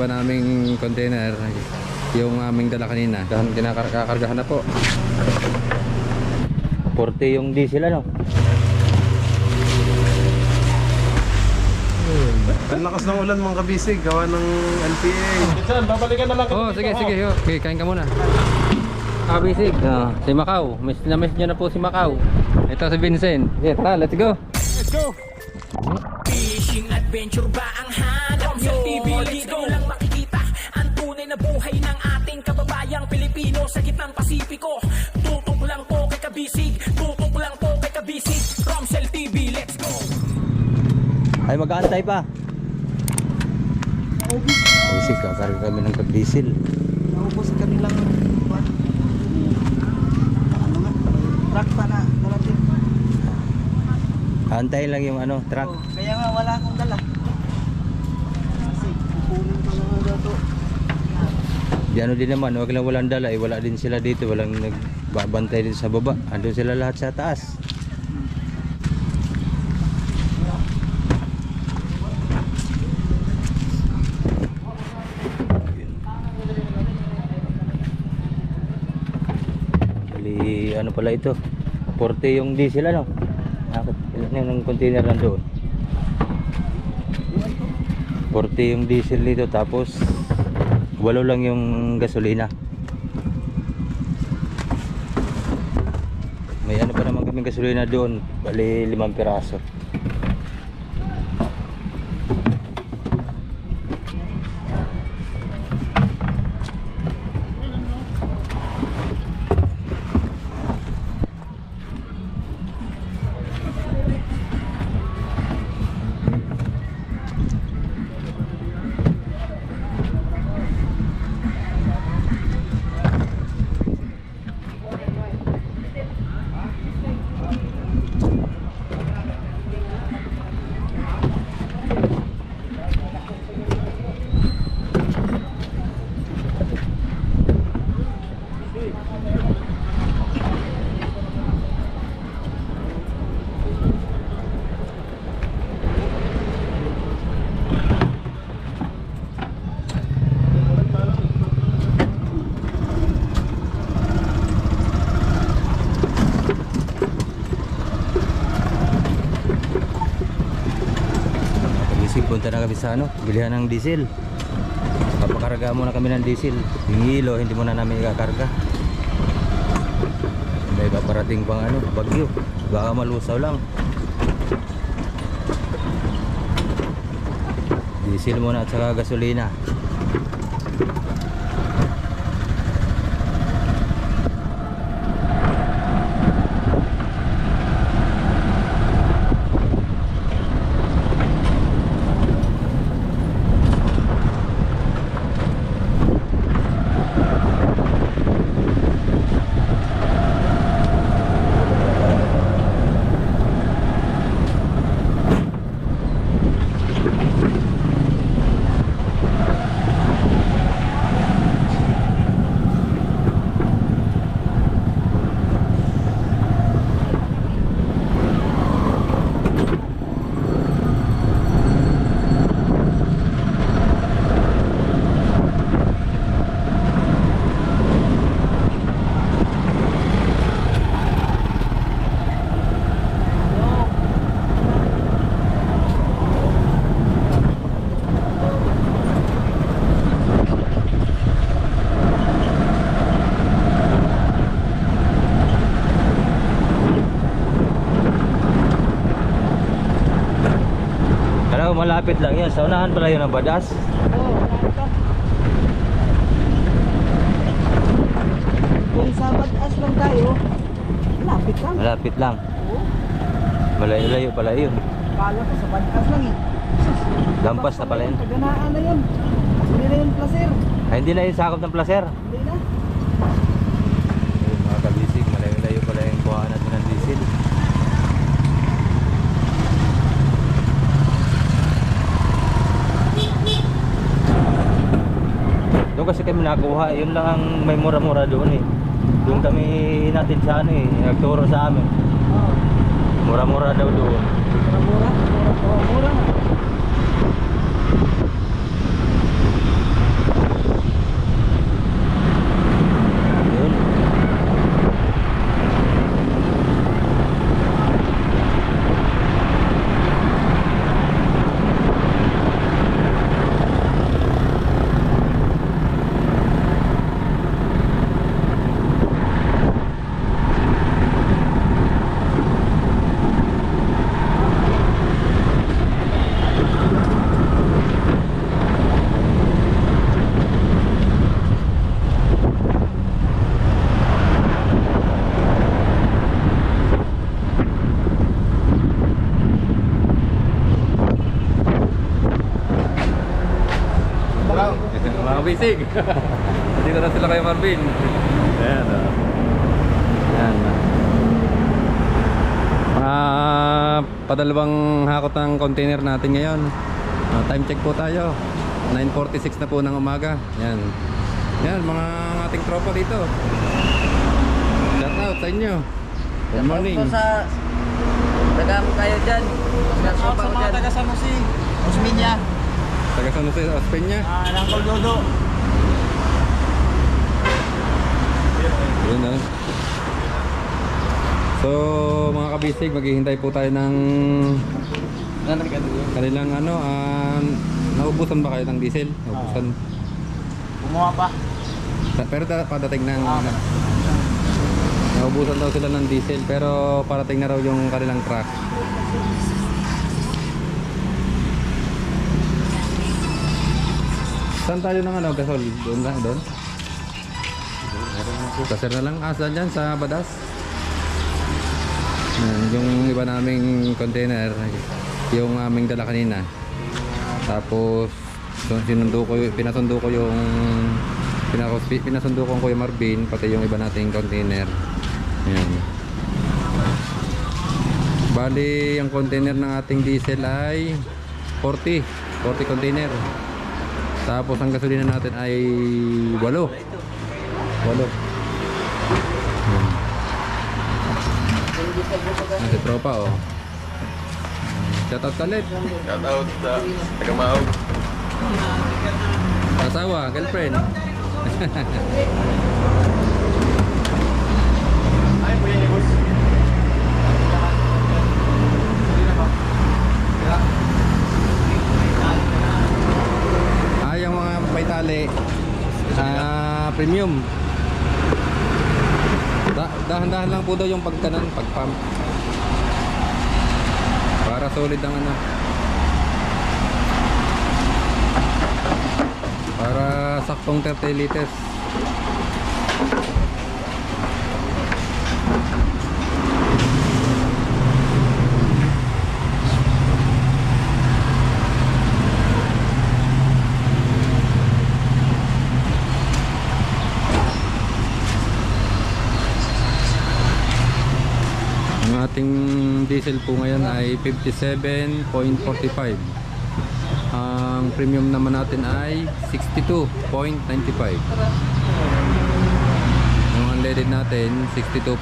iba naming container, yung aming dala kanina, kinakargahan na po. 40 yung diesel ano. Ang lakas ng ulan mga kabisig, gawa ng LPA. Diyan, babalikan na lang Oh, sige. Okay, kain ka muna. Kabisig, si Macau. Miss nyo na po si Macau. Ito si Vincent. Yeah, tara, let's go. Let's go! Fishing adventure ba ang hanap nyo? Let's go! Lang makikita ang tunay na buhay ng ating kababayang Pilipino sa gitnang Pasipiko. Tutok lang po kay Kabisig, tutok lang po kay Kabisig. Romsel TV, let's go! Ay, mag-aantay pa. Kabisig, kakarga kami ng pag-diesel. Naubos sa kanilang truck pa na darating. Antayin lang yung ano, truck. Oh, kaya nga wala akong dala. Kasi kukunin pa lang ang dato. Di ano din naman, wag lang walang dala, wala din sila dito, walang nagbabantay dito sa baba. Andun sila lahat sa taas. Bali, ano pala ito? 40 yung diesel ano? Ilan yung container nandoon? 40 yung diesel dito, tapos 8 lang yung gasolina. May ano pa naman kaming gasolina doon, bali 5 piraso. Punta na kami sa ano, bilihan ng diesel. Papakarga muna kami ng diesel. Yung hilo, hindi muna namin ikakarga. May paparating pang ano, bagyo. Baka malusaw lang. Diesel muna at saka gasolina. Malapit lang yan, sa unahan pala yun ang Badas. Oo, kung sa Badas lang tayo, malapit lang. Malapit lang. Oo. Malayo-layo pala yun. Kala ko sa Badas lang eh. Lampas na pala yun. Taganaan na yun. Hindi na yun placer. Ay, hindi na yun sakop ng placer. Hindi na. Ayun, mga kabisig, malayo-layo pala yung kuha natin ng diesel. Doon kasi kami nakuha, yun lang ang may mura-mura doon eh. Doon kami natin sa ano eh, nagturo sa amin. Oo. Mura-mura daw doon. Mura-mura. Mura-mura. Mga kabisig. Dito na sila kay Marvin. Ayan o. Ayan. Padalawang hakot ng container natin ngayon. Time check po tayo. 9:46 na po ng umaga. Yan. Yan mga ating tropa dito. Shout out sa inyo. Good morning. Shoutout po sa taga kayo dyan. Shoutout sa mga taga San Jose. Osminya. Taga San Jose, Ospeña. Langkol Dodo. Yun na. So mga kabisig, maghihintay po tayo ng kanilang ano, naubusan ba kayo ng diesel? Naubusan. Gumawa pa. Pero padating ng naubusan daw sila ng diesel, pero parating na raw yung kanilang truck. Saan tayo ng ano, gasol? Doon lang, doon? Kasir na lang, saan dyan? Sa Badas? Yung iba naming container, yung aming dala kanina. Tapos pinasundo ko yung Kuya Marvin, pati yung iba nating container. Ayan. Bali ang container ng ating diesel ay 40 container. Tapos ang gasolina natin ay 8. Nasa tropa oh. Shoutout ulit. Shoutout sa taga-Maog. Asawa, girlfriend. Ay, po yan yung boss. Yung mga may tali premium. Dahan-dahan lang po daw yung pagkanan, pag-pump. Para solid ang ano. Para saktong 30 liters. Ang ating diesel po ngayon ay 57.45. Ang premium naman natin ay 62.95. Yung unleaded natin 62.45.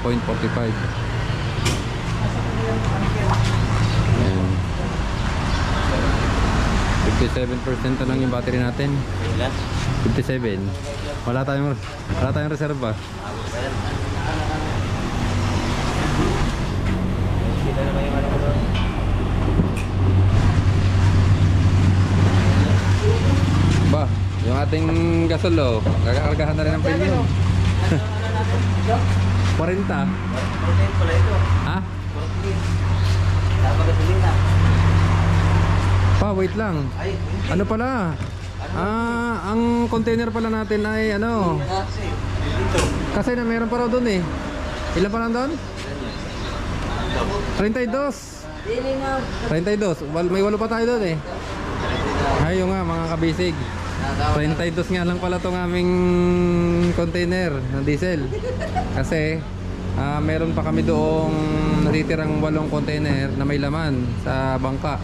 Ayan. 57% na lang yung battery natin. 57. Wala tayong reserva. Ba, yung ating gasol oh, kakakargahan na rin ng premium. 40. Ha? Pa, wait lang. Ano pala? Ang container pala natin ay ano? Kasi na meron pa raw doon eh. Ilan pa lang doon? 32. 32. May 8 pa tayo doon eh. Ayun nga mga kabisig. 32 nga lang pala tong aming container ng diesel. Kasi meron pa kami doong natitirang 8 container na may laman sa bangka.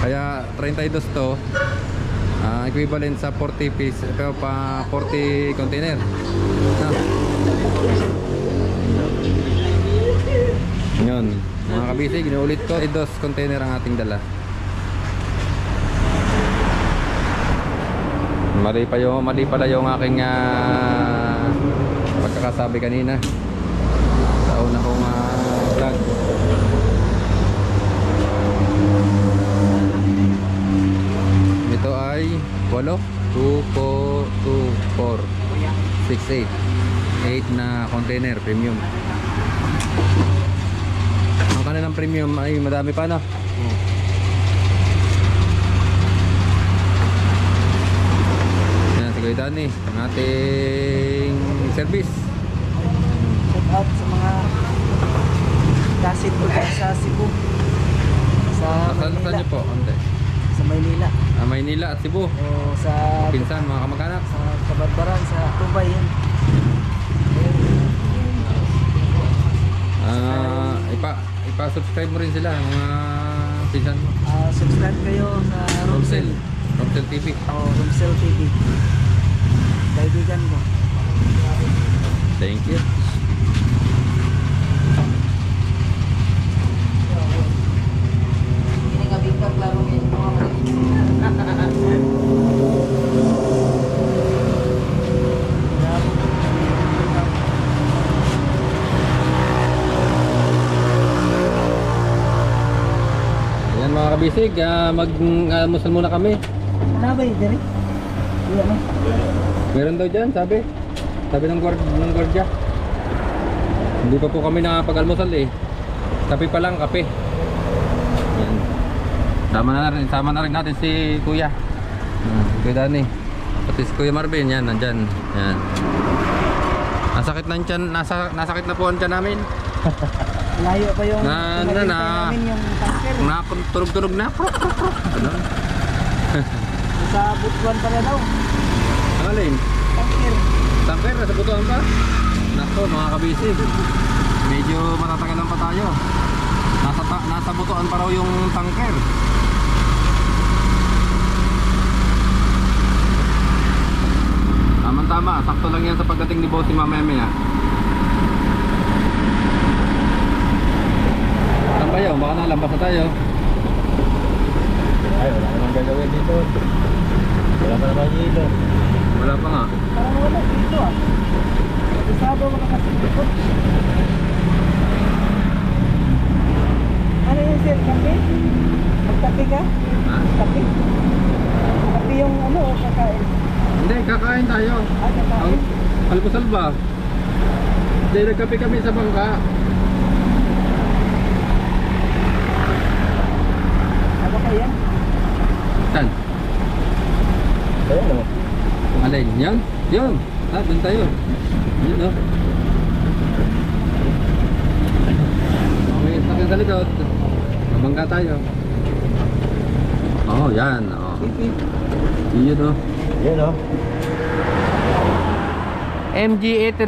Kaya 32 to, equivalent sa 40 piece, pero pa 40 container. Yun, mga kabisig, inuulit ko, 32 container ang ating dala. Mali pala yung aking pagkakasabi kanina sa una kong vlog. Ito ay 8, 2, 4, 6, 8 na container premium. Ang kanilang premium ay madami pa na. Kuya Danny, ang ating service. Shout out sa mga kasit ko dyan sa Cebu. Sa Saan Manila. niyo po? Ante? Sa Maynila. Maynila at Cebu. O sa Pinsan, mga kamag-anak. sa Kabadbaran, sa Tubay yan. Ipa-subscribe mo rin sila, mga pinsan mo. Subscribe kayo sa Romsel. Romsel TV. Romsel TV. Kaibigan ko. Thank you. Ini nga bigka klaro yung Ayan mga kabisig, mag-almusal muna kami. Ano ba yun, Jerry? Iya, no? Meron daw dyan, sabi. Sabi ng gwardiya. Hindi pa po kami nakapag-almusal eh. Kape pa lang, kape. Yan. Sama na rin natin si Kuya. Kuya Dani. Pati si Kuya Marvin, yan, nandyan. Yan. Nasakit na tiyan, nasakit na po ang tiyan namin. Layo pa yung Na- namin yung tanker. Turog-turog na. Ano? Sa Butuan pa rin daw. Ang alin? Tanker. Tanker, nasa butuan pa? Nako, mga kabisig. Medyo matatagalan pa tayo. Nasa butuan pa raw yung tanker. Tama-tama, sakto lang yan sa pagdating ni Bossy mamaya. Saan ba yun? Baka nalampas na tayo. Ay, wala namang gagawin dito. Wala pa naman hilo. Wala pa nga. Parang wala dito ah. Isado makakasikot. Ano yun sir? Kape? Magkape ka? Ha? Kape? Kape yung ano o kakain? Hindi, kakain tayo. Kakain? Ang almusal ba? Hindi, nagkape kami sa bangka. Ano ka yan? Saan? Ayun o. Alin? Yan? Yun! Doon tayo. Yun o. May sakyan sa likod. Mabangka tayo. Oo, yan. Oo. Yun o. Yan o. MG-A3.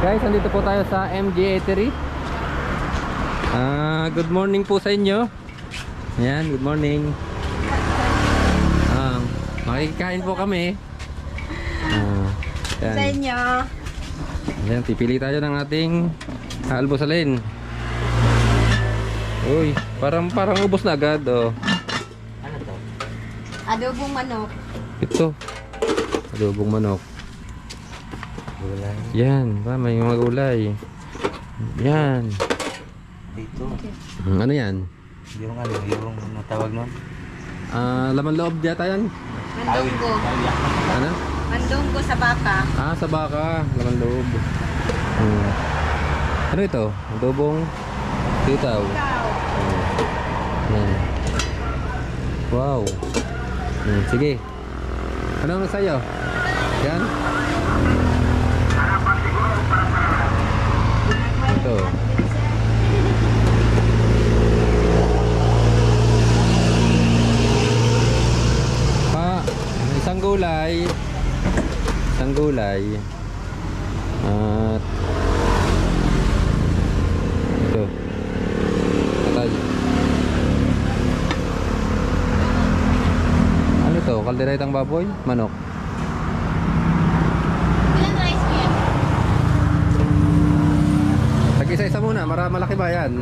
Guys, andito po tayo sa MG-A3. Good morning po sa inyo. Yan, good morning. Makikain po kami. Yan. Sa inyo. Yan, pipili tayo ng ating almusalin. Uy, parang ubos na agad, oh. Adobong manok. Ito. Adobong manok. Yan, may mga gulay. Yan. Dito. Ano yan? Yung ano, yung natawag nun? Laman loob yata yan. Mandunggo. Ano? Mandunggo sa baka. Sa baka, laman loob. Ano ito? Adobong sitaw. Ikaw. Yan. Wow. Sige. Ano ang sa'yo? Yan. Ito. Isang gulay. Isang gulay. At ito. Patay. Ano ito? Kalderetang baboy? Manok? Ilan rice mo yan? Tag-isa-isa muna. Malaki ba yan?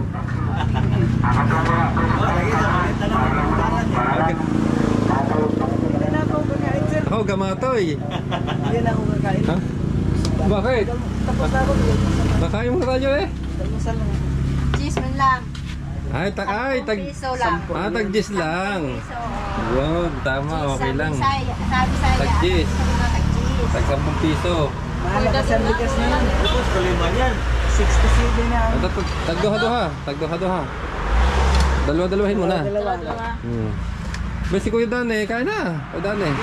Hindi na ako kakain sir. Oh, gamatoy. Hindi na ako kakain. Ha? Bakit? Tapos na ako. Nakain mo na tayo eh. Almusal lang. Cheese man lang. Ay, tag... Piso lang. Tag-gis lang. Piso. Yun, tama. Okay lang. Sabi sa'yo. Tag-cheese. Tag-cheese. Tag 10 piso. Mahal na kasi ang bigas na yan. Tapos kaliman yan. 67 na. Tagduha-duha. Tagduha-duha. Dalawa-dalawahin mo na. Dalawa. Ba si Kuya Dan eh, kaya na. Kuya Dan eh.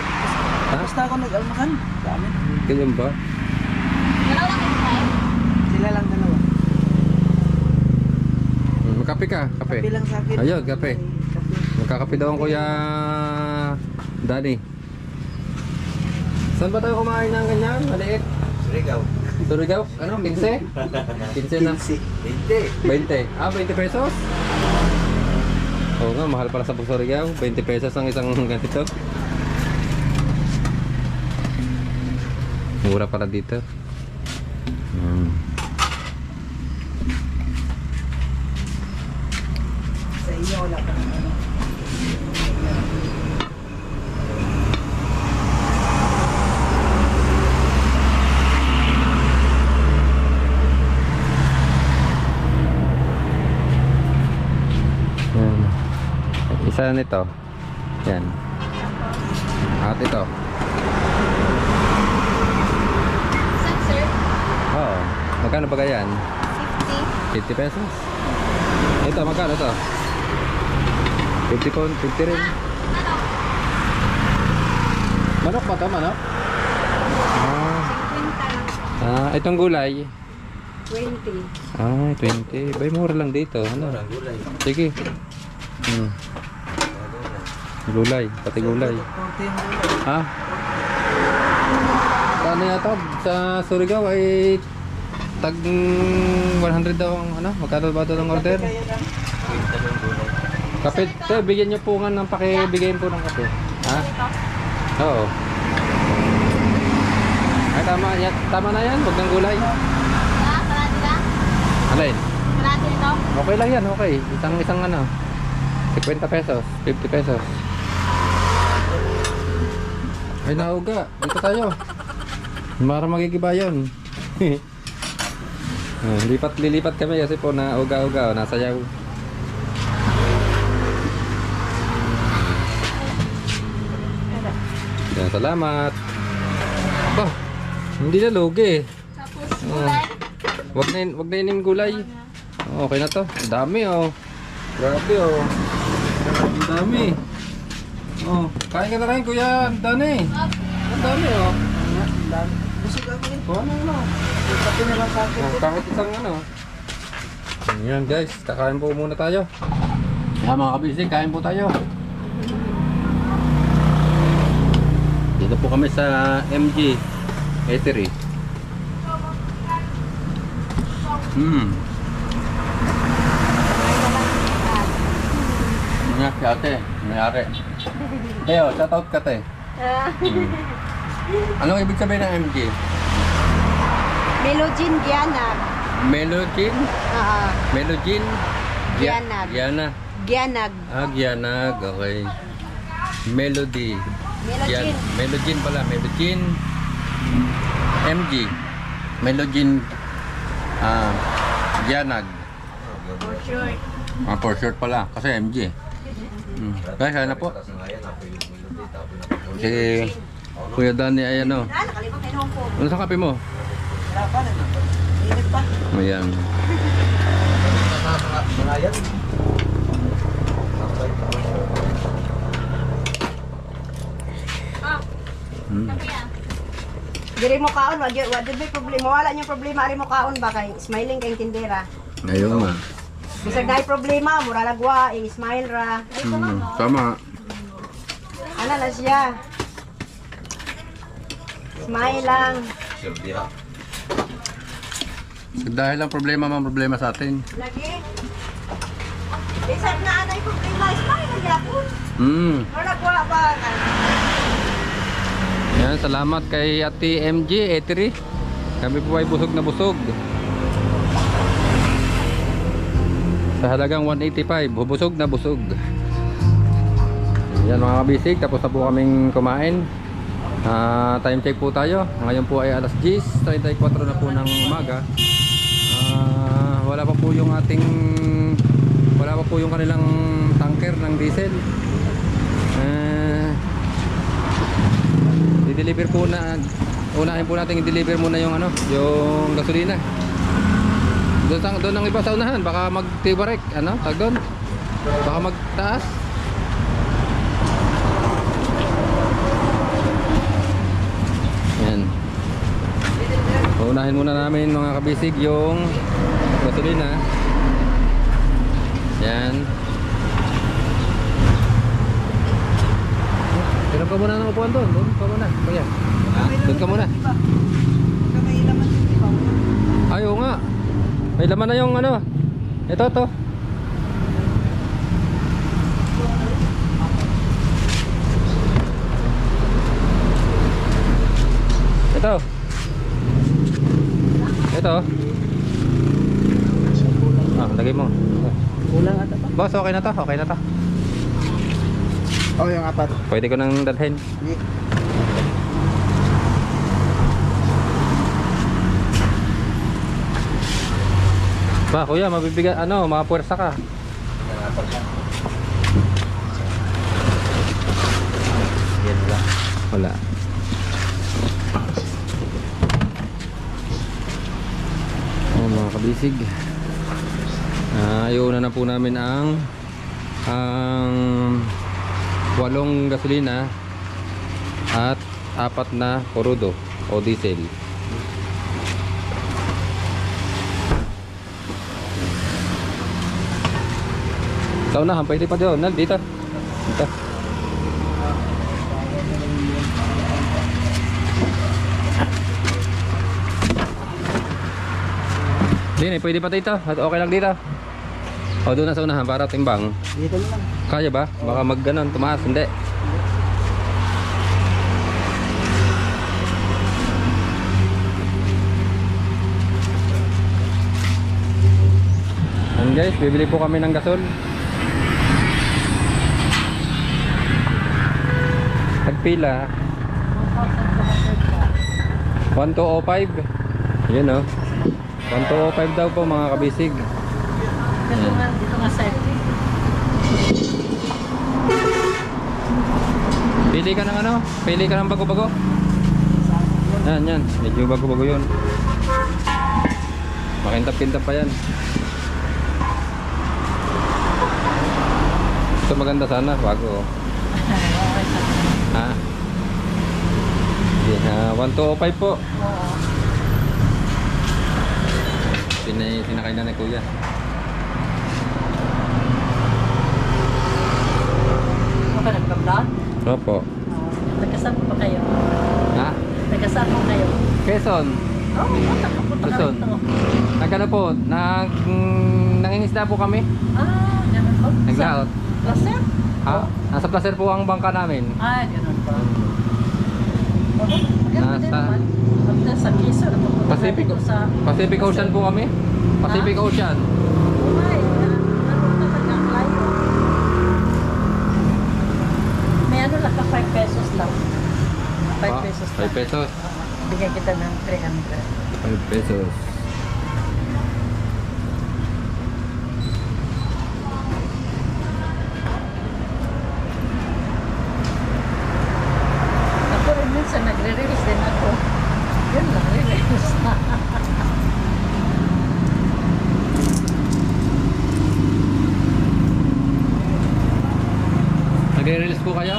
Tapos na ako nag-almasan. Dami. Ganyan ba? Dalawa lang kayo kain. Sila lang dalawa. Magkape ka, kape. Kape lang sa akin. Ayun, kape. Kape. Kakape daw ang Kuya Danny. Saan ba tayo kumain ng ganyan? Maliit? Surigao? Ano? 15? 15 na? 20. Ah, 20 pesos? Oo nga, mahal pala sa Surigao. 20 pesos ang isang ganito. Mura pala dito. Sa inyo, wala pa naman. Yan. Isa nito. Yan. At ito. Isang sir, Oo. Magkano ba yan? 50. 50 pesos. Ito, magkano ito? 50 po, 50 rin. Manok ba ito? Manok? 50 lang. Itong gulay. 20. 20. Bay, mura lang dito. Ano? Sige. Gulay, pati gulay. Ha? Ano yata? Sa Surigao ay tag 100 daw ang ano? Magkano ba ito ng order? Kapit, bigyan nyo po nga ng pakibigayin po ng kape. Ha? Oo. Ay, tama na yan. Huwag ng gulay. Kalati lang? Alin? Kalati nito? Okay lang yan, okay. Isang ano. 50 pesos, 50 pesos. Ay, nauga. Dito tayo. Para magigiba yun. Lilipat kami kasi po na uga-uga. Nasayaw. Yan, salamat. Bah, hindi na lugi. Tapos gulay. Wag na yun yung gulay. Okay na to. Ang dami oh. Grabe oh. Ang dami. Oh, kain ka na rin Kuya Danny. Ang dami oh. Busog ako eh. Oh, ano. Sabi naman sa akin. Oh, kahit isang ano. Ayan guys, kakain po muna tayo. Yan mga kabisig, kain po tayo. Dito po kami sa MG Eatery. Nga si ate, mayari. Teo, shoutout ka te. Anong ibig sabihin ng MG? Melogin Gianag. Melogin? Melogin? Gianag. Giana. Gianag. Gianag, okay. Melody. Melogin. Melogin pala, Melogin. MG. Melogin. Gianag. For sure. For short pala, kasi MG. Guys, ano po? Si Kuya Danny ay ano. Nakalimutan yung ko. Ano sa kape mo? Wala pa na. Init pa. Ayan. Diri mo kaon, wag may problema. Wala niyong problema, ari mo kaon ba kay smiling kay tindera. Ayun nga. Bisag dai problema, mura lagwa, smile ra. Tama. Ano na siya? Smile lang. Dahil ang problema problema sa atin. Lagi. Bisag na anay problema, smile lang yapon. Mura lagwa ba? Yan, salamat kay Ate MG Eatery. Kami po ay busog na busog. Sa halagang 185, busog na busog. Yan mga kabisig, tapos na po kaming kumain. Time check po tayo. Ngayon po ay alas 10:34 na po ng umaga. Wala pa po yung kanilang tanker ng diesel. I-deliver po na, unahin po natin i-deliver muna yung ano, yung gasolina. Doon ang iba sa unahan, baka magtibarek, ano, tag doon. Baka magtaas. Yan. Unahin muna namin mga kabisig yung gasolina. Yan. ka muna ng upuan doon. Doon ka muna. Kaya. Doon ka muna. May laman din, di ba? Ay, oo nga. May laman na yung ano. Ito, to. Ito. Ito. Ah, lagay mo. Kulang ata pa. Boss, okay na to. Okay na to. Oh, yung apat. Pwede ko nang dalhin. Ba, kuya, mabibigat, ano, makapuwersa ka. Wala. Oh, mga kabisig. Iuna na po namin ang 8 gasolina at 4 na crudo o diesel. Sa unahan, pwede pa doon. Dito. Dito. Dini, pwede pa dito. At okay lang dito. O, doon na sa unahan para timbang. Dito lang. Kaya ba? Baka mag-ganon, tumaas. Hindi. And guys, bibili po kami ng gasol. Tagpila 1205. Yun o. 1205 daw po mga kabisig. Dito nga side. Pili ka ng ano? Pili ka ng bago-bago. Yan, yan. Medyo bago-bago yun. Makintap-kintap pa yan. Ito maganda sana. Bago. Ha? Yeah, 1205 po. Sinakay na ni kuya. Ano ka nagpa-vlog? Opo. Nagkasama pa kayo? Ha? Nagkasama kayo? Quezon. Oo, nakapunta ka Quezon. rito. Nagkano po? Nangingisda po kami. Ganun po? Naglaot. Placer? Ha? Nasa Placer po ang bangka namin. Ganun pa. Nasa- Sa Quezon, napupunta Pacific, dito sa... Pacific Ocean po kami. Pacific Ocean. Ano talaga, layo. May ano lang ka, 5 pesos lang. 5 pesos lang. 5 pesos. Bigyan kita ng 300. 5 pesos. Ako rin minsan nagre-release din ako. Yun lang, release na. Nagre-release po kayo?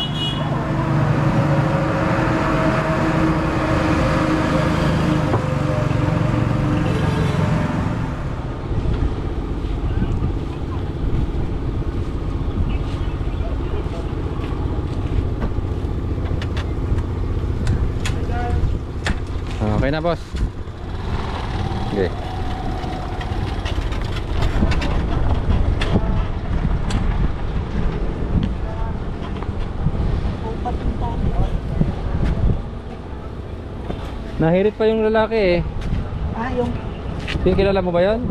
Okay na, boss. Okay. Nahirit pa yung lalaki eh. Yung... Kilala mo ba yan?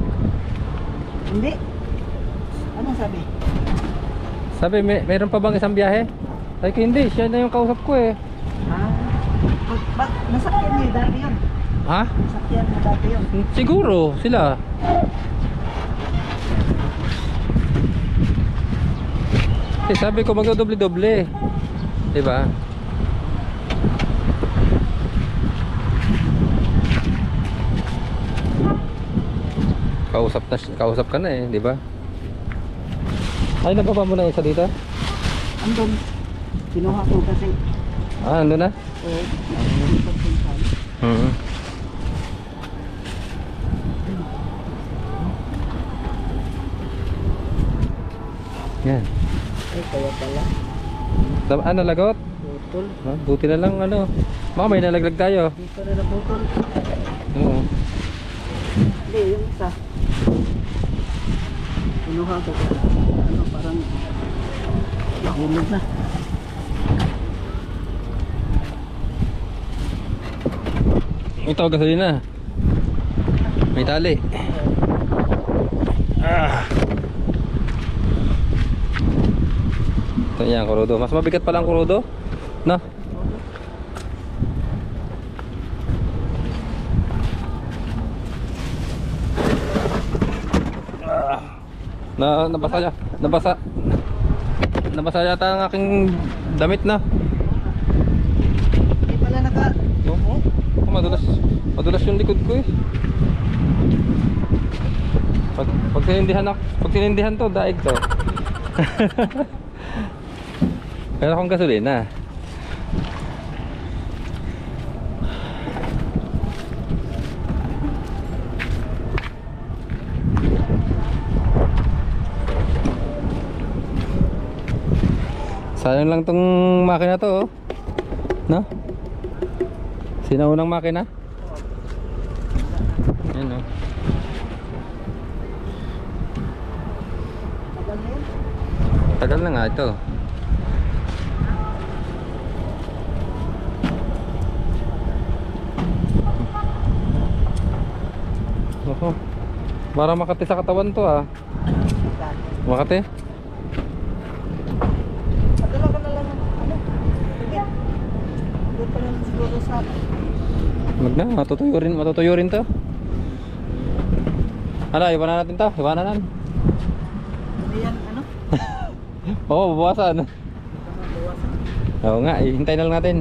Hindi. Anong sabi? Sabi, meron pa bang isang biyahe? Sabi ko, hindi, siya na yung kausap ko eh. Nasakyan niyo dati yun? Ha? Nasakyan niyo dati yun? Siguro, sila. Eh, sabi ko magdodoble-doble. Diba? Kausap ka na eh, di ba? Ay, nababa mo na isa dito? Andun. Kinuha ko kasi. Ando na? Oo. Yan. Ay, kaya pala. Ano, lagot? naputol. Buti na lang ano. Baka may nalaglag tayo. Dito na naputol. Oo. Hindi, yung isa. Pinuha ko. Ano, parang nahulog na. Ito, gasolina. May tali. Ito yan, kurudo. Mas mabigat pala ang kurudo. No? Nabasa yata ang aking damit na. Hindi pala Oo. Madulas yung likod ko eh. Pag sinindihan to, daig to. Pero akong gasolina. Sayang lang tong makina to, oh. No? Sinaunang makina? Yan, oh. Tagal na nga ito. Oho. Para makati sa katawan to, ah. Makati? Padala ka na lang ng ano? Tigit. Doon pa lang siguro sa Wag na, matutuyo rin to. Ano, iwanan natin to, iwanan. ano yan, ano? Oo, bawasan. Bawasan. Oo nga, hintay na lang natin.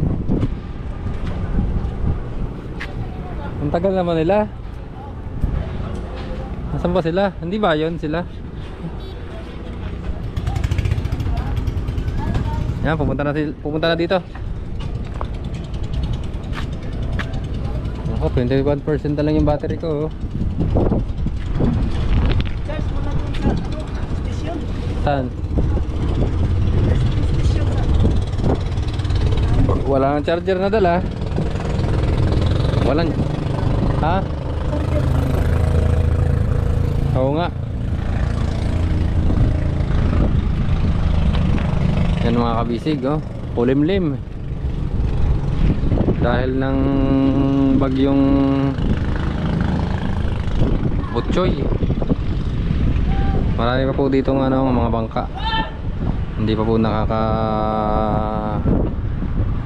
Ang tagal naman nila. Nasaan ba sila? Hindi ba yun sila? Yan, pupunta na dito. Ako, 21% na lang yung battery ko, oh. Charge mo na dun sa ano? Station. Saan? Station na. Wala nang charger na dala. Walang. Ha? Oo nga. Yan mga kabisig, oh. Pulimlim. Dahil ng bagyong Butchoy. Marami pa po dito ng ano, mga bangka. Hindi pa po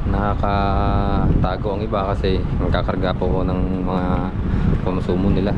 nakakatago ang iba kasi magkakarga po ng mga konsumo nila.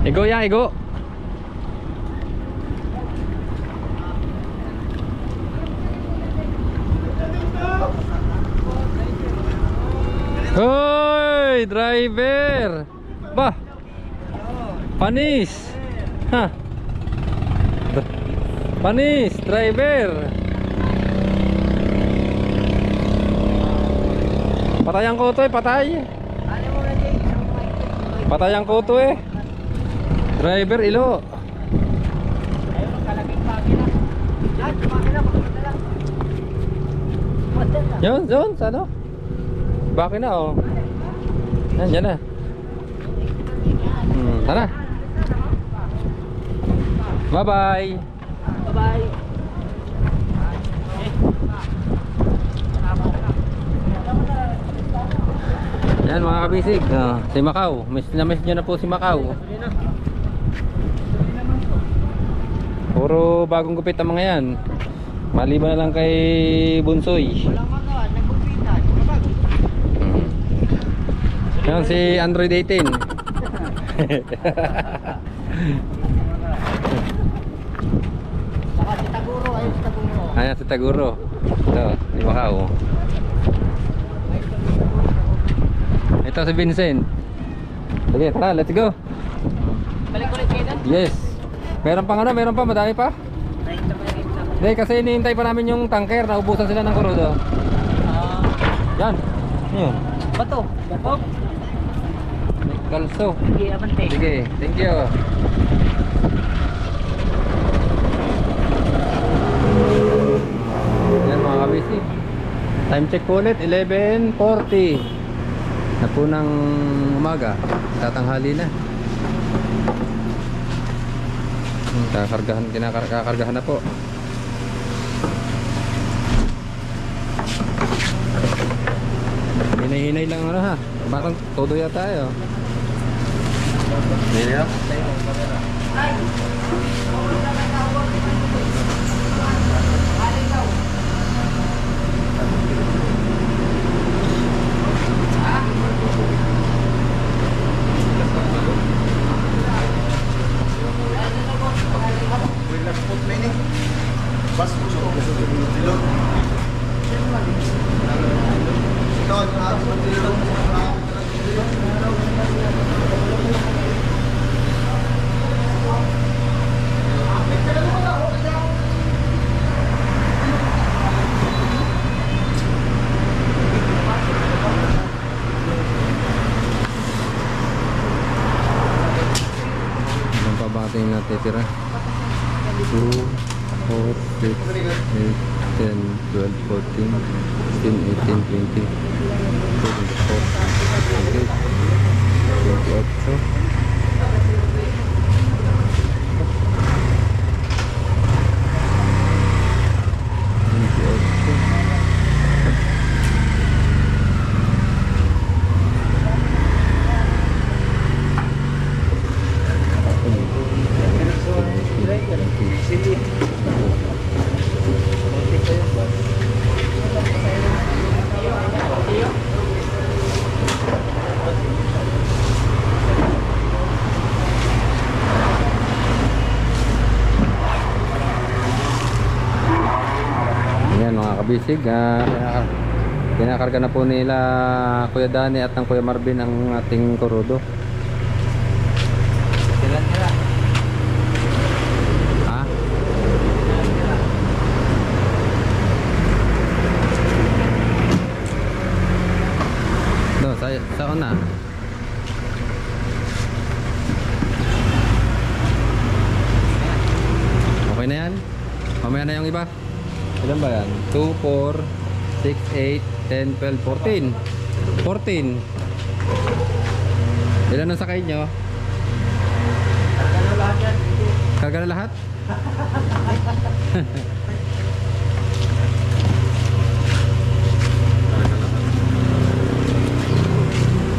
Igo ya, igo. Hoy, driver. Bah. Panis. Ha. Panis, driver. Patay ang koto eh, patay. Patay ang koto eh. Driver, ilo. Ayun, kalaging makina. Yan, makina, magpadala. Magpadala. Yun, sa ano? Bakit na, oh. Yan na. Tara. Bye-bye. Bye-bye. Yan mga kabisig, si Macau. Miss nyo na po si Macau. Puro bagong gupit ang mga yan. Maliban na lang kay Bunsoy. Walang mga nagbupitan. Yan si Android 18. Saka Ayan si Taguro. Ito, di Macau. Ito si Vincent. Sige, tara, let's go. Balik ulit kayo doon? Yes. Meron pang ano, meron pa, madami pa. Hindi, kasi iniintay pa namin yung tanker. Naubusan sila ng kurudo. Yan. Yun. Bato. Bato. Kalso. Sige, abante. Sige, thank you. Yan mga kabisi. Time check po ulit, 11:40 na po ng umaga. Tatanghali na. Kakargahan na po. Hinay-hinay lang ano ha. Parang todo yata tayo. Hindi na. Ilan pa ba ating natitira? 2, 4, 6, 8, 10, 12, 14, 16, 18, 20, 24, 28, 28. Ayan mga kabisig, kinakarga na po nila Kuya Dani at ng Kuya Marvin ang ating kurudo. Ha? No, sa una. Okay na yan? Mamaya na yung iba. Ilan ba yan? 2, 4, 6, 8, 10, 12, 14. 14. Ilan ang sakay nyo? Karga na lahat?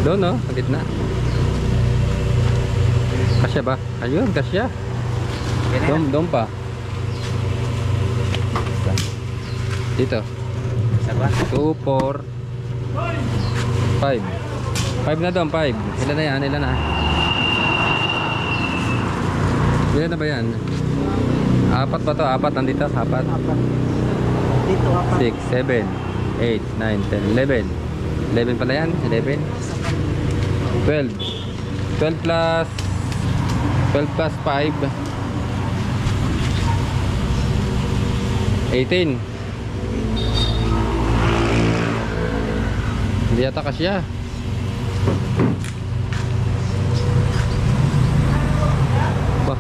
Doon no? Sa gitna. Kasya ba? Ayun, kasya. Doon pa. Dito. 2, 4, 5. 5 na doon, 5. Ilan na yan? Ilan na? Ilan na ba yan? 4 ba to? 4 nandito? 4? Dito, 6, 7, 8, 9, 10, 11. 11 pala yan? 11? 12. 12 plus 5. 18. Hindi yata kasya. Bah.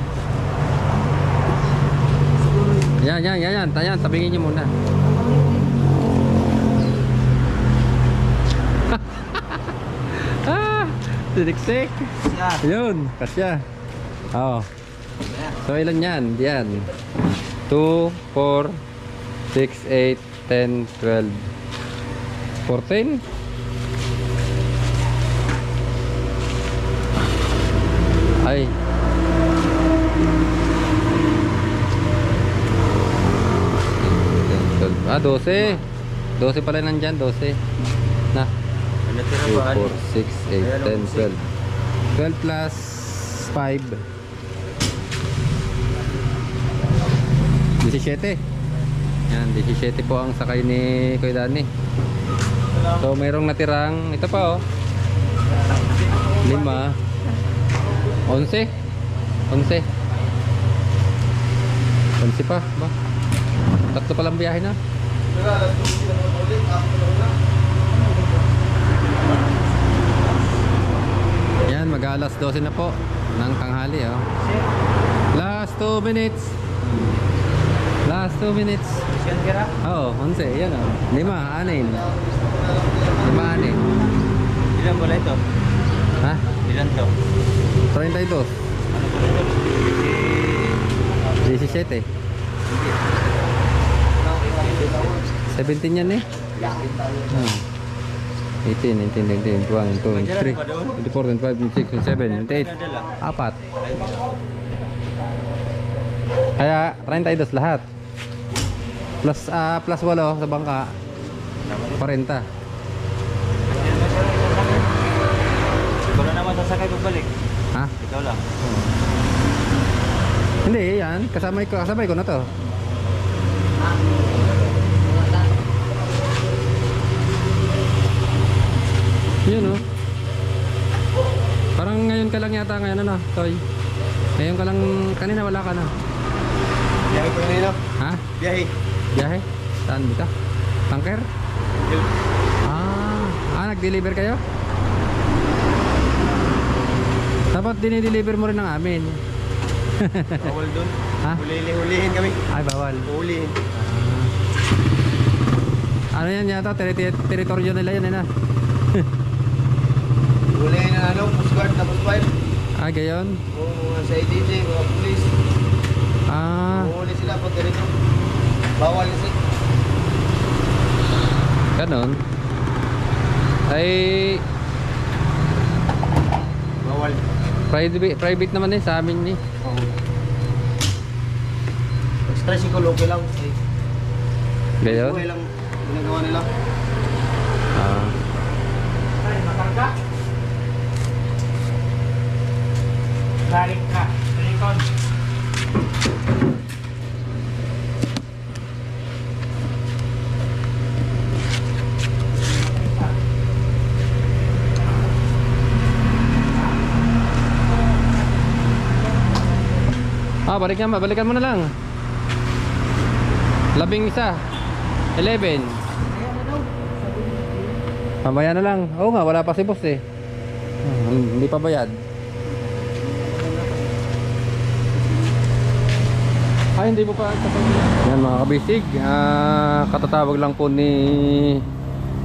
Yan. Tabingin niyo muna. Siniksik. Yun, kasya. Oo. So ilan yan? Yan. 2, 4, 6, 8, 10, 12, 14. Ay. Ah, 12. 12 pala nandyan, 12. Na. 2, 4, 6, 8, 10, 12. 12 plus 5. 17. Yan, 17 po ang sakay ni Kuya Danny. So mayroong natirang, ito pa oh. 5, 11. 11 pa ba? Tatlo palang biyahe na. Yan, mag-alas 12 na po ng tanghali oh. Last 2 minutes. Last 2 minutes. Oo, 11. Yan oh. 5, 6. 5, 6. Ilan pala ito? Ha? Ilan to? 32. 17. 17 yan eh. 18, 19, 20, 21, 22, 23, 24, 25, 26, 27, 28. Apat. Kaya 32 lahat. Plus 8 sa bangka. 40. Ikaw na naman sasakay pagbalik. Ha? Ikaw lang. Hindi, yan. Kasabay ko na to. Yun oh. Parang ngayon ka lang yata ngayon ano, Toy. Ngayon ka lang, kanina wala ka na. Biyahe ko kanina. Ha? Biyahe. Biyahe? Saan dito? Tanker? Nag-deliver kayo? Dapat dinideliver mo rin ng amin. Bawal doon. Ha? Hulihin kami. Ay, bawal. Hulihin. Ano yan yata? Teritoryo nila yan eh na. Hulihin na Coast Guard tapos 5. Ah, gayon? Oo, mga sa IDJ, mga police. Huli sila pag ganito. Bawal kasi. Ganon. Ay, Bawal. private naman eh sa amin eh. Extra psikologi lang. Gayon? Buhay lang ginagawa nila. Ah. Balik ka. Record. Balikan mo na lang. 11. 11. Mamaya na lang. Oo nga, wala pa si boss eh. Hindi pa bayad. Ay, hindi mo pa. Yan mga kabisig. Katatawag lang po ni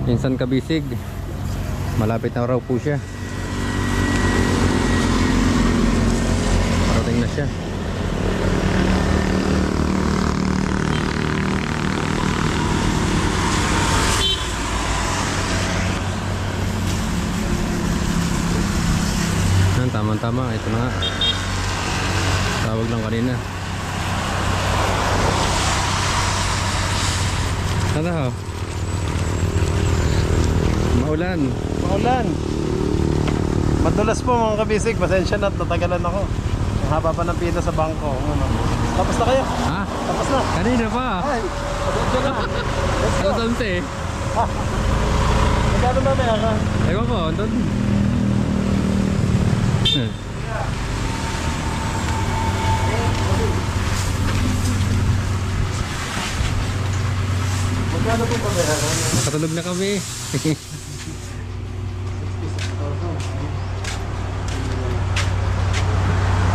Insan Kabisig. Malapit na raw po siya. Parating na siya. Tama-tama, ito na nga. Tawag lang kanina. Ano ho? Maulan. Madulas po mga kabisig. Pasensya na, natagalan ako. Ang haba pa ng pila sa bangko. Ano? Tapos na kayo? Ha? Tapos na? Kanina pa. Ay, pasensya na. Let's go. Alas 11 eh. Magkano ba may ka? Ewan ko, doon. Magkano po ba may ka? Katulog na kami.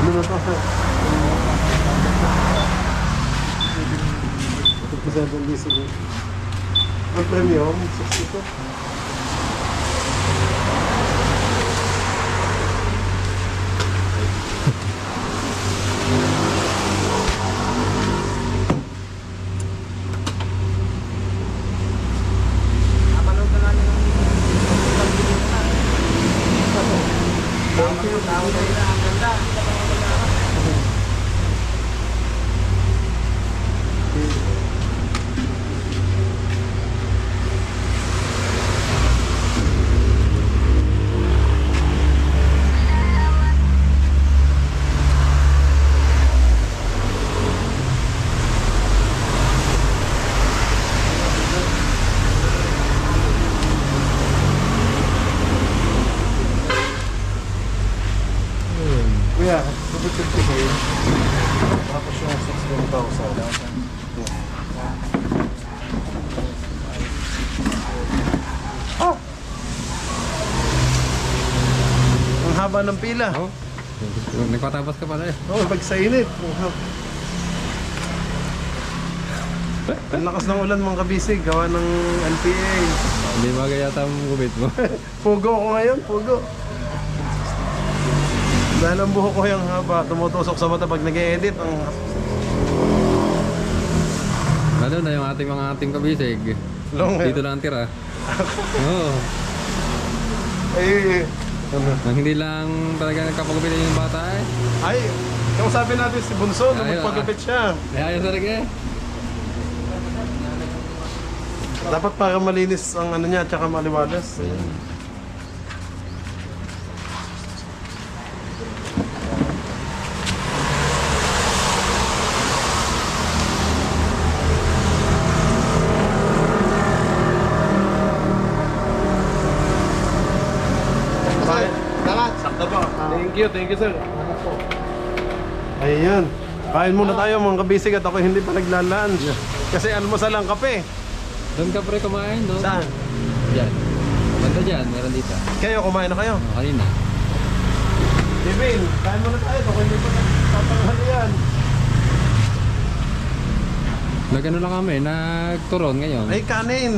Ano na to? 57 diesel. Ang premium, 62. haba ng pila. Oh, nagpatapos ka pala eh. Oo, pag sa init. Ang lakas ng ulan mga kabisig, gawa ng LPA. Hindi bagay yata ang gubit mo. Pugo ko ngayon, pugo. Dahil ang buhok ko yung haba, tumutusok sa mata pag nag-e-edit. Lalo na yung mga ating kabisig. Long hair. Dito lang ang tira. Oo. Ay, Nang hindi lang talaga nagkapagupit yung bata eh. ay, yung sabi natin si Bunso, nung Ayun, magpagupit siya. Ay, ayos talaga eh. Dapat para malinis ang ano niya, tsaka maliwalas. Sakto po. Thank you sir. Ayan. Kain muna tayo mga kabisig at ako hindi pa nagla-lunch. Kasi almusal lang kape. Doon ka pre kumain doon. Saan? Diyan. Banda dyan, meron dito. Kayo, kumain na kayo? Oh, kanina. Kevin, kain muna tayo. Ako hindi pa nagtatanghal yan. Nagano lang kami, nagturon ngayon. Ay, kanin.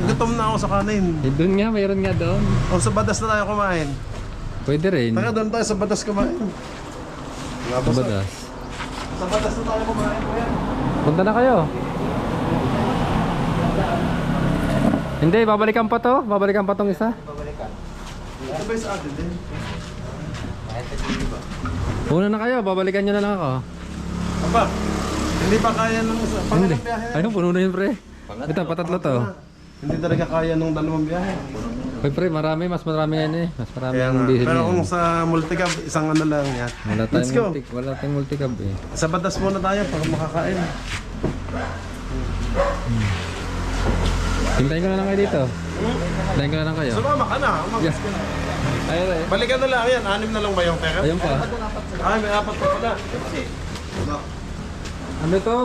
Gutom na ako sa kanin. Eh, doon nga, mayroon nga doon. O sa badas na tayo kumain. Pwede rin. Taka doon tayo sa badas kumain. Sa badas. Sa badas na tayo kumain ko yan. Punta na kayo. Hindi, babalikan pa to. Babalikan pa tong isa. Ito ba yung sa atin din? Una na kayo, babalikan nyo na lang ako. Aba, hindi pa kaya ng isa. Hindi. Pangalang biyahe na. Ayun, puno na yun pre. Ito, patatlo to. Hindi talaga kaya nung dalawang biyahe. Uy pre, mas marami yan eh. Mas marami Kaya ang nga. diesel Pero yan. kung sa multicab, isang ano lang yan. Let's go. Wala tayong multicab eh. Sa batas muna tayo para makakain. Hintayin ko na lang kayo dito. Hintayin ko na lang kayo. Sumama ka na. Umagas ka na. Ayun eh. Balikan na lang yan. 6 na lang ba yung pera? Ayun pa. Ay, may 4 pa pala. Ano to?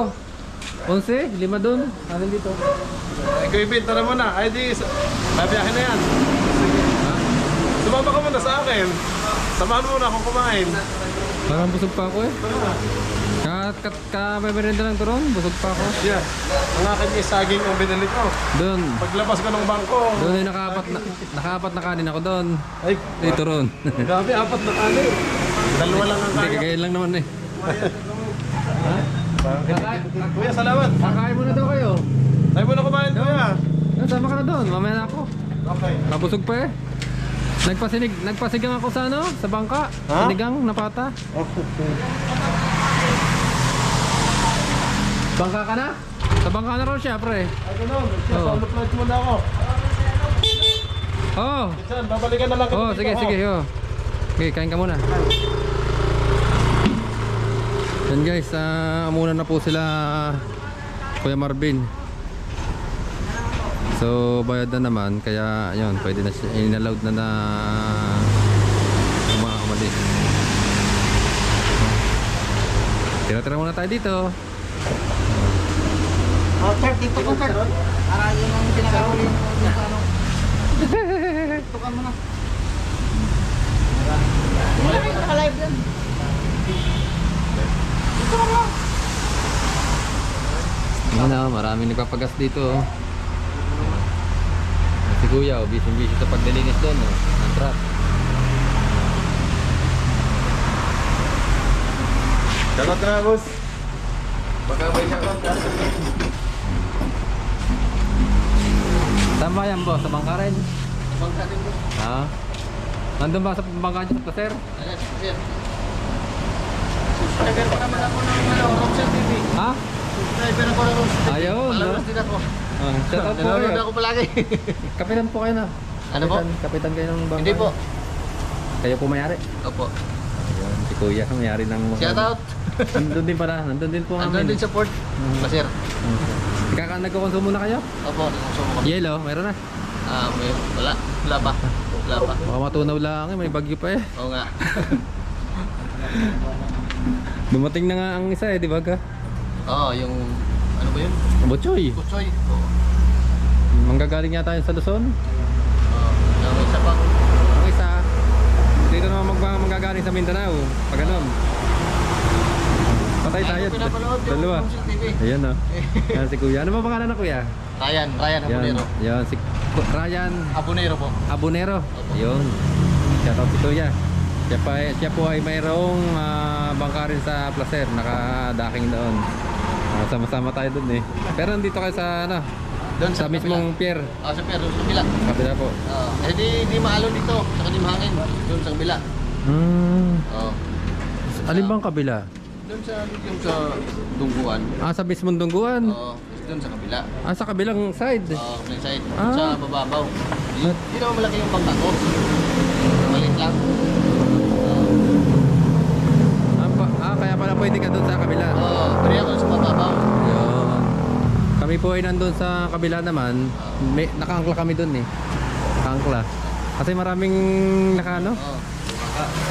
11? 5 dun? Ano dito? Ikaw ibig, tara mo na. Ay di, babiyakin na yan. Ha? Sumama ka muna sa akin. Samahan mo na akong kumain. Parang busog pa ako eh. Ka-merenda ng turon, busog pa ako. Yeah. Ang akin yung saging ang binalik ko. Doon. Paglabas ko ng bangko. Doon ay nakaapat na kanin ako doon. Ay, Dito ron. grabe, 4 na kanin. Dalawa lang ang Hindi, kaya. kagayin lang naman eh. Kuya, salamat. Kakain muna daw kayo. Tayo mo na kumain, kuya. Sama ka na doon, mamaya na ako. Okay. Nabusog pa eh. Nagpasigang ako sa ano, sa bangka. Ha? Sinigang, napata. Okay. Bangka ka na? Sa bangka na raw siya, pre. Ay, ganun. Oo. Solo flight muna ako. Oo. Diyan, babalikan na lang kita Oh, dito, sige, ha? sige. Oh. Okay, kain ka muna. Yan guys, muna na po sila Kuya Marvin. So, bayad na naman. Kaya, yun, pwede na siya. In-allowed na umalis. Tira-tira muna tayo dito. Oh, Kurt, dito ko, Kurt. Para yun ang pinakahuli yung ano. Tukan mo na. Wala kayo naka-live yan. Ano, maraming nagpapagas dito. Si Kuya, busy-busy sa pagdilinis doon, ng truck. Shoutout na, boss. Baka may shoutout ka. Saan ba yan, boss? Sa bangka rin? Bangka din mo. Ha? Nandun ba sa bangka niya sa placer? Ayan, sir. Subscriber pa naman ako ng Robson TV. Ha? Subscriber ako ng Robson TV. Ayaw, no? Followers din ako. Shout out po Nanonood kayo. ako palagi. Kapitan po kayo na. Ano po? Kapitan kayo ng bangka. Hindi po. Kayo po mayari. Opo. Ayun, si Kuya, mayari ng... Shout out. Nandun din pala. Nandun din po Andun kami. din support. Pasir. Nagkukonsumo na kayo? Opo. Nagsumo kami. Yellow, mayroon na. Wala. Wala pa. Wala pa. Baka matunaw lang may bagyo pa eh. Oo nga. Dumating na nga ang isa eh, di ba ka? Oo, yung... Ano ba yun? Butchoy. Kutsoy. Oo. Manggagaling yata yun sa Luzon. Yung isa pang... Ang isa, ka naman magagaling sa Mindanao. Pag ganun. Patay tayo. Pinapanood yung Dalawa. Comsec TV. Ayan o. Yan si Kuya. Ano ba pangalan na Kuya? Ryan Yan. Abonero. Yan si Ryan Abonero po. Abonero. Yun. Shout out si Kuya. Siya po ay mayroong bangka rin sa Placer. Naka-docking doon. Sama-sama tayo doon eh. Pero nandito kayo sa ano? Doon Sa mismong pier. Sa pier, doon sa kabila. Kapila po. Di maalon dito. Saka di mahangin. Doon sa kabila. Oo. Alin bang kabila? Doon sa yung sa Dungguan. Sa mismong Dungguan. Oo. Doon sa kabila. Sa kabilang side. Oo, flank side. Ah. Sa mababaw. Di naman malaki yung bangka ko. Maliit lang. Kaya pala pwede ka doon sa kabila. Oo, pwede ako sa mababaw. Yun. Kami po ay nandun sa kabila naman. Nakaangkla kami doon eh. Nakaangkla. Kasi maraming nakaano. Oo.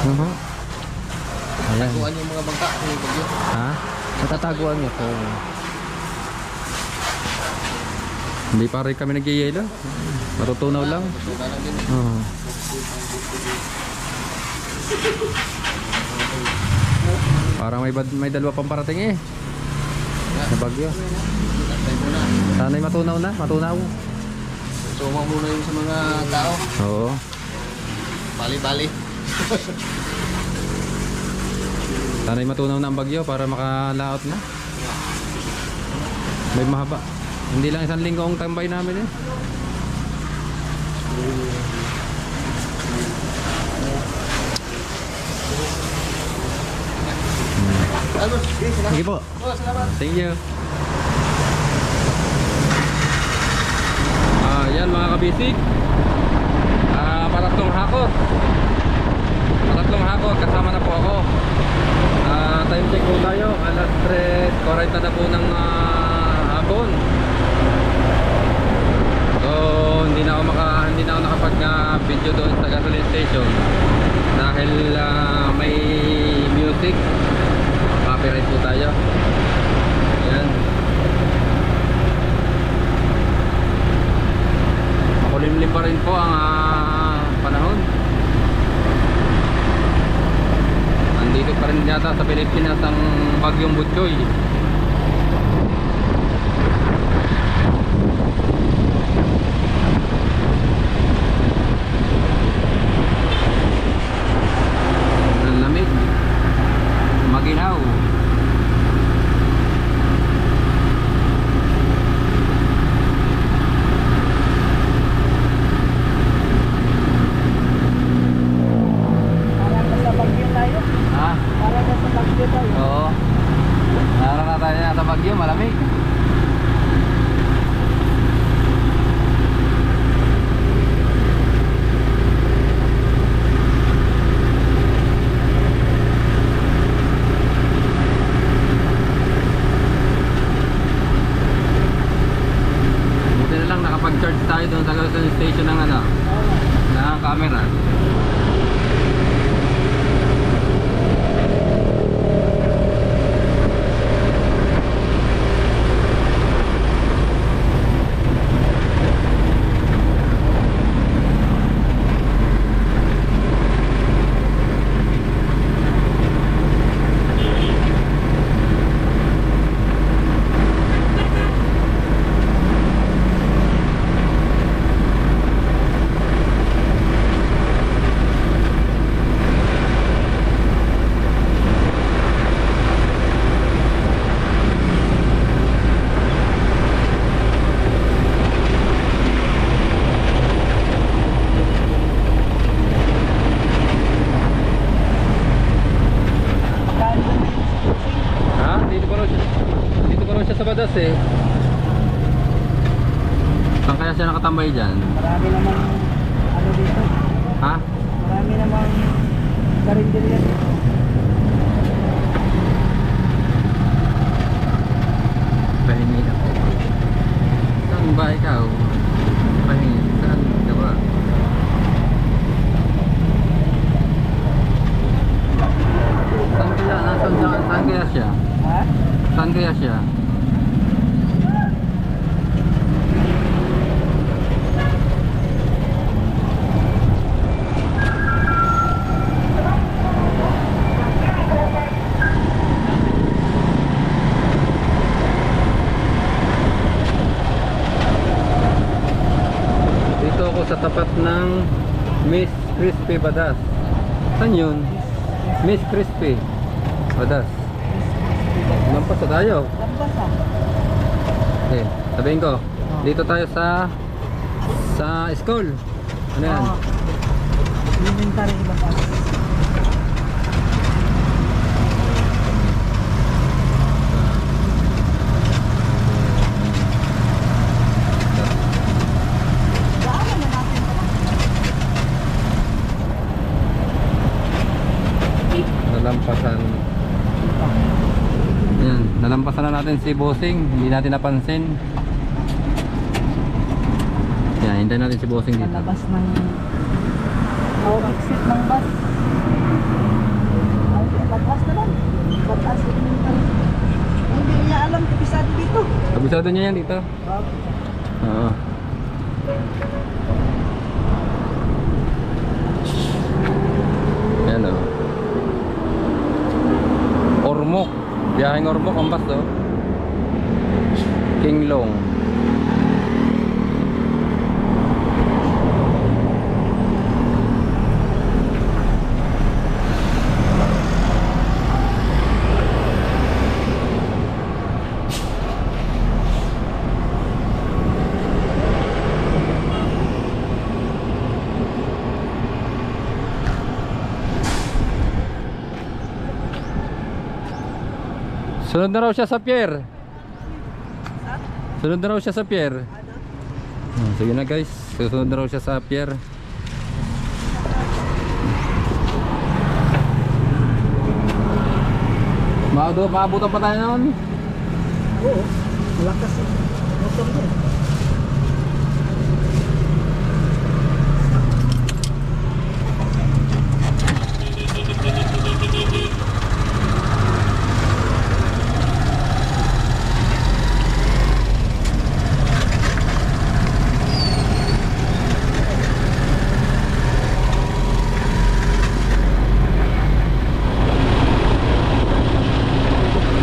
Bangka. Ayan. Kuhaan yung mga bangka. Yung bagyo. Ha? Natataguan niyo po. Hindi pa rin kami nag-yelo. Matutunaw lang. Bangka lang din. Oo. Parang may dalawa pang parating eh. Sa bagyo. Tantay muna. Sana'y matunaw na. Matunaw. Sumang muna yung sa mga tao. Oo. Bali-bali. Sana'y matunaw na ang bagyo para makalaot na. May mahaba. Hindi lang 1 linggo ang tambay namin eh. Sige po. Thank you. Yan mga kabisig. Paratlong hakot. Paratlong hakot. Kasama na po ako. Time check po tayo. Alas 3:40 na po ng hapon. So hindi na ako nakapag-video doon sa gasoline station dahil may music. Copyright po tayo. Ayan. Makulimlim pa rin po ang panahon. Andito pa rin yata sa Pilipinas ang bagyong Butchoy. Ang lamig. Maginaw. Oo. Nararatan niya sa bagyo, malamig. Buti na lang nakapag-charge tayo doon sa gasoline station ng ng camera. Badas eh. Saan kaya siya nakatambay dyan? Marami namang ano dito. Ha? Marami namang karinderya dito. Pahingi na po. Saan ba ikaw? Pahingi. Saan ka ba? Saan kaya siya? Ha? Saan kaya siya? sa tapat ng Miss Crispy Badas. Saan yun? Miss Crispy Badas. Lampas na tayo. Lampas ah. Okay, sabihin ko. Dito tayo sa school. Ano yan? Elementary lampas. Daanan na natin pala. Nalampasan. Yan, nalampasan na natin si Bossing. Hindi natin napansin. Yan, hintayin natin si Bossing dito. Palabas ng exit ng bus. Ay, pataas na lang. Pataas elementary. Hindi niya alam kapisado dito. Kabisado niya yan dito. Oo. Yan o. Ormoc. Biyaheng Ormoc ang bus o. Kinglong. Sunod na raw siya sa pier. Sunod na raw siya sa pier. Sige na guys, susunod na raw siya sa pier. Maabutan pa tayo noon. Oo, malakas eh. Motor niya.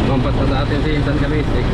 Lumampas na sa atin si Insan Kamisik.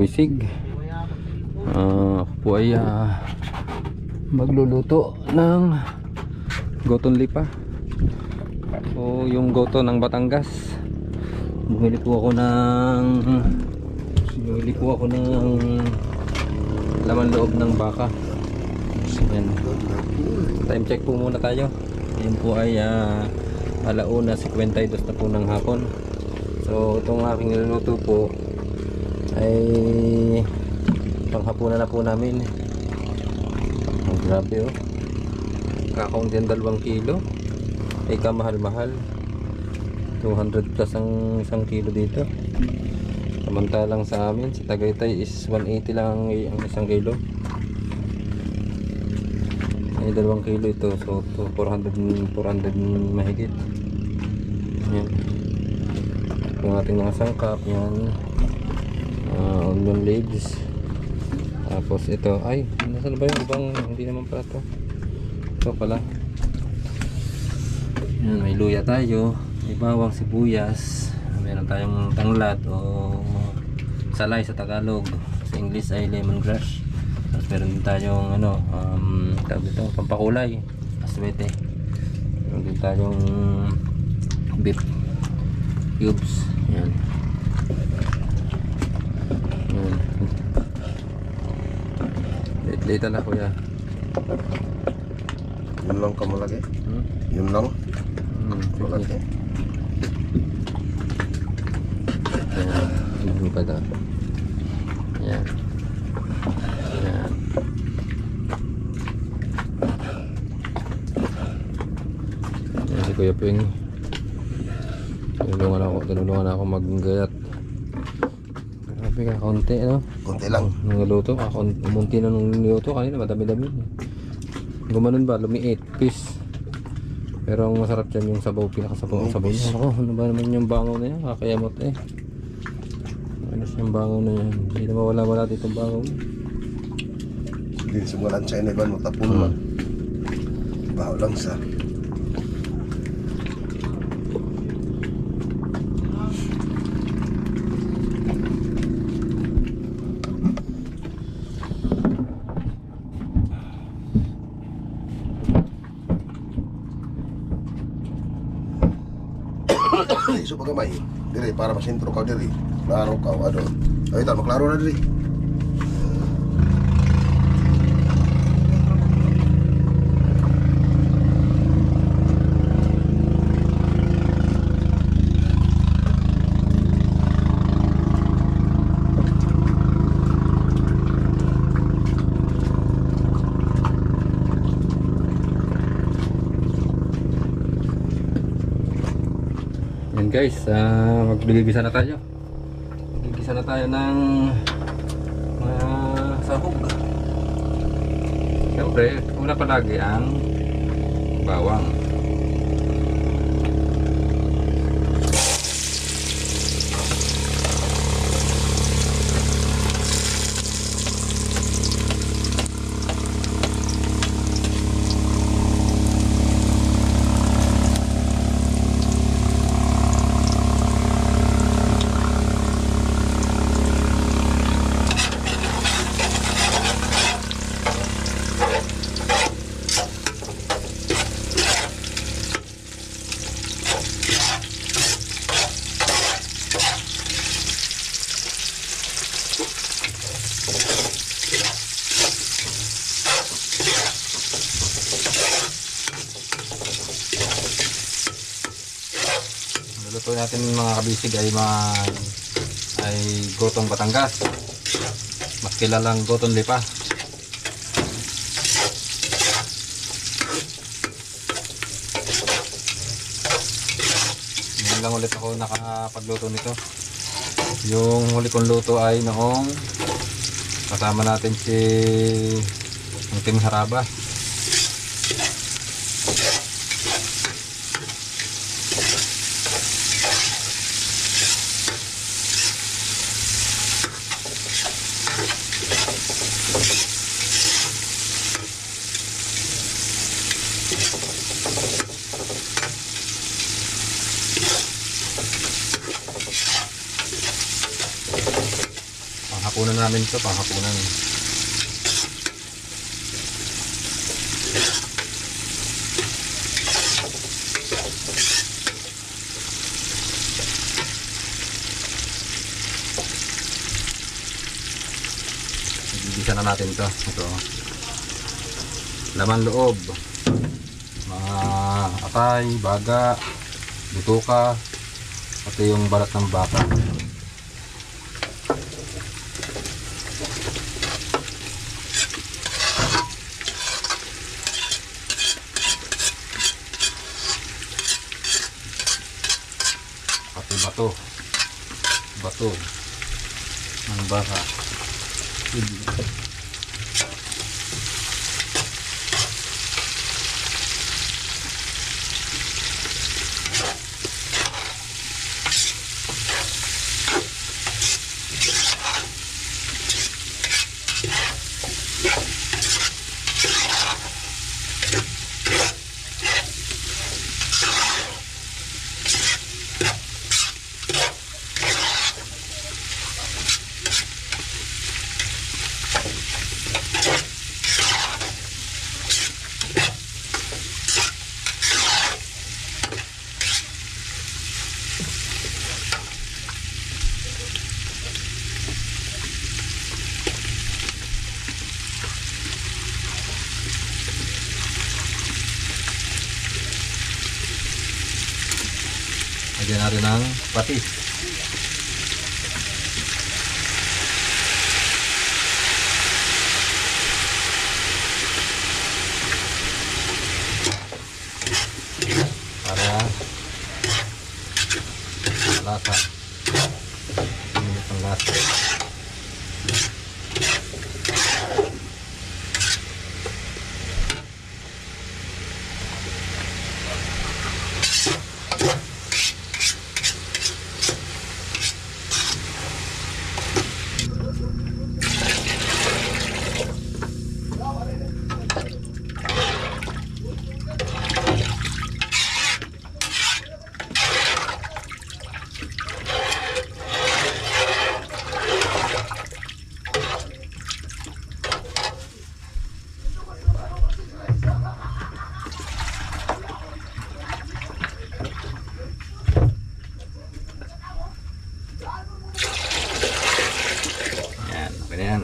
kabisig. Ako po ay magluluto ng goton lipa. So yung goton ng Batangas. Bumili po ako ng laman loob ng baka. Ayan. Time check po muna tayo. Yun po ay 1:52 na po ng hapon. So itong aking niluluto po ay panghapunan na po namin. Ang grabe oh. Kakaunti ang 2 kilo. Ay kamahal-mahal. 200 plus ang 1 kilo dito. Samantalang sa amin sa Tagaytay is 180 lang ang 1 kilo. Ay 2 kilo ito, so 400 mahigit. Yan. Yung ating mga sangkap, yan. Onion leaves. Tapos ito, ay nasaan ba yung ibang, hindi naman pala ito. Ito pala. Yan, may luya tayo. May bawang, sibuyas, meron tayong tanglad o salay sa Tagalog, sa English ay lemongrass. Tapos meron din tayong tawag dito, pampakulay, aswete. Meron din tayong beef cubes. Yan. Yan. Late lang kuya. Yun lang kamalaki. Yun lang. Malaki. Ayan, hindi pa daw. Ayan. Ayan. Ayan si Kuya Ping. Tinulungan ako maggayat. Grabe ka, konti ano? Konti lang. Nangluto, munti na nung niluto kanina, madami-dami. Gumanon ba, lumiit, fish. Pero ang masarap dyan yung sabaw, pinakasabaw ang sabaw niya. Ako, ano ba naman yung bangaw na yan? Kakayamot eh. Ano yung bangaw na yan? Hindi na mawala-wala dito ang bangaw. Hindi simulan siya iniban mo tapon man. Baho lang sa. Iso pa gamay. Diri para masintro ka diri. Klaro ka adon. Ay ta maklaro na diri. Yan guys, magbigisa na tayo. Magbigisa na tayo ng mga sahog. Siyempre, una palagi ang bawang. Luto natin mga kabisig ay gotong Batangas. Mas kilalang goton lipa. Ngayon lang ulit ako nakapagluto nito. Yung huli kong luto ay noong kasama natin si Team Haraba. Panghapunan namin to, panghapunan. Igisa na natin to. Ito. Laman loob. Mga atay, baga, butuka, pati yung balat ng baka. Pati bato ng baka. Lagyan natin ng patis. Para lasa. Minit ang lasa. Yan.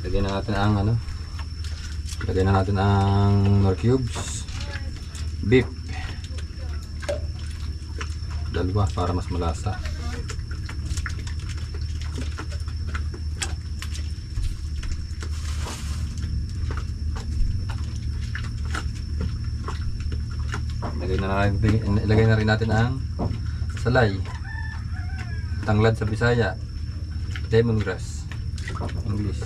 Lagyan na natin ang lagyan na natin ang nor cubes beef, dalawa para mas malasa. Lagay na rin natin ang salay, tanglad sa Bisaya, lemongrass English.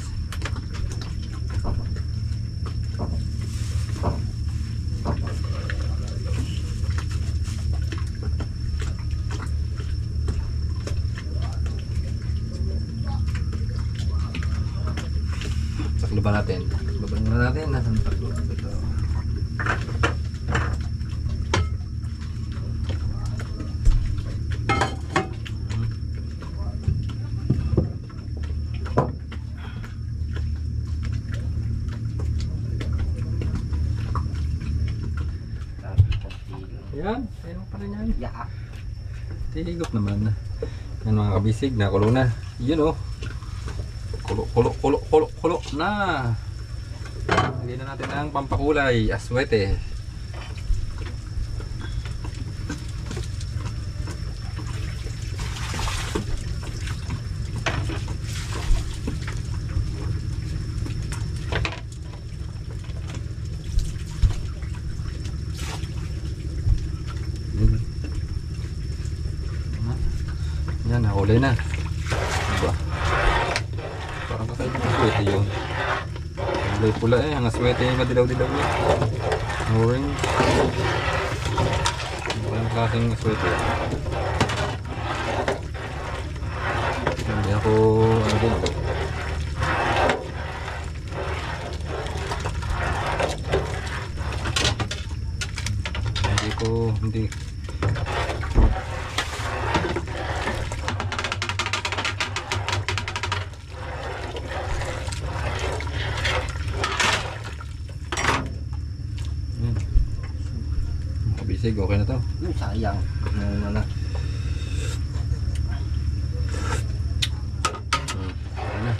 Saklo ba natin? Saklo ba natin? Nasaan saklo? Ito. Yan, ayun pa rin yan. Yeah. Tigop naman. Yan mga kabisig, nakulo na. Yun oh. Kulo na. Lagyan na natin ang pampakulay, aswete. Yan, nahuli na. Diba? Parang kakaiba ng aswete yun. Kulay pula eh. Ang aswete yung madilaw-dilaw yun. Orange. Walang klaseng aswete. Hindi ako ano din. Hindi. Kabisig, okay na to. Sayang. Ano na. Okay na.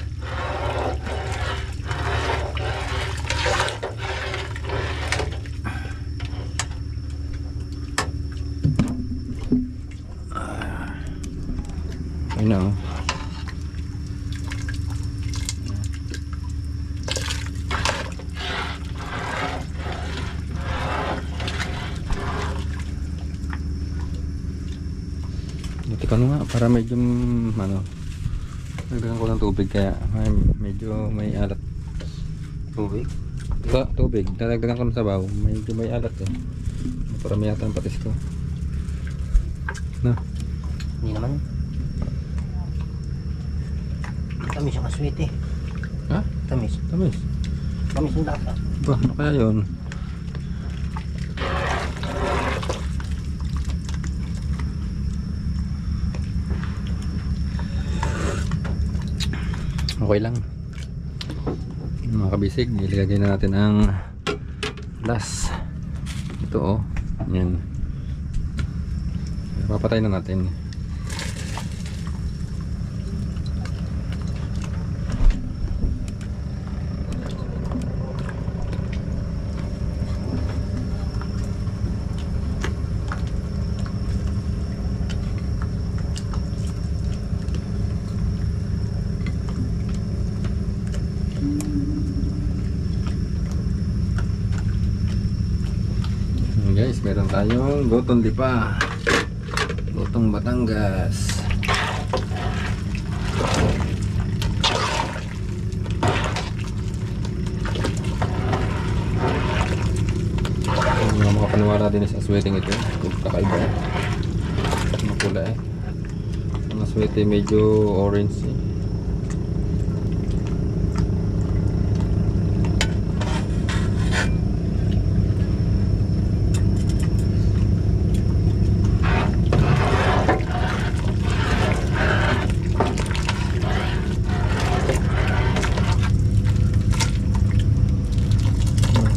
Okay na oh. Buti nga para medyo ano, nagdagan ko ng tubig kaya medyo may alat. Tubig? Tubig, dadagdagan ko ng sabaw, medyo may alat eh. Para may yata ang patis ko. Na, Hindi naman. Tamis yung aswete. ha? Tamis. Tamis. Tamis yung lasa. Ba, ano kaya yun? Okay lang. Mga kabisig, ilagay na natin ang last. Ito oh. Yan. Papatay na natin. Guys, meron tayong lutong lipa, lutong Batangas. Yung mga makapaniwala din sa asweteng ito, kakaiba mapula eh. Ang aswete medyo orange eh.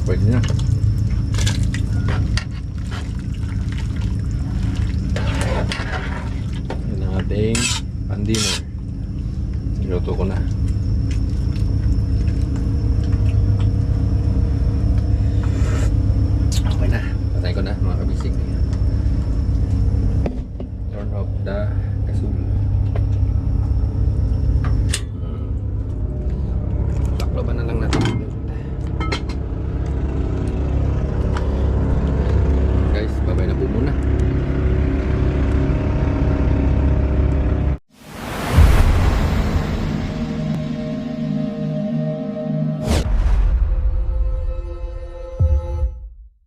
Pwede na. Yan ang ating pan-dinner. Niluto ko na.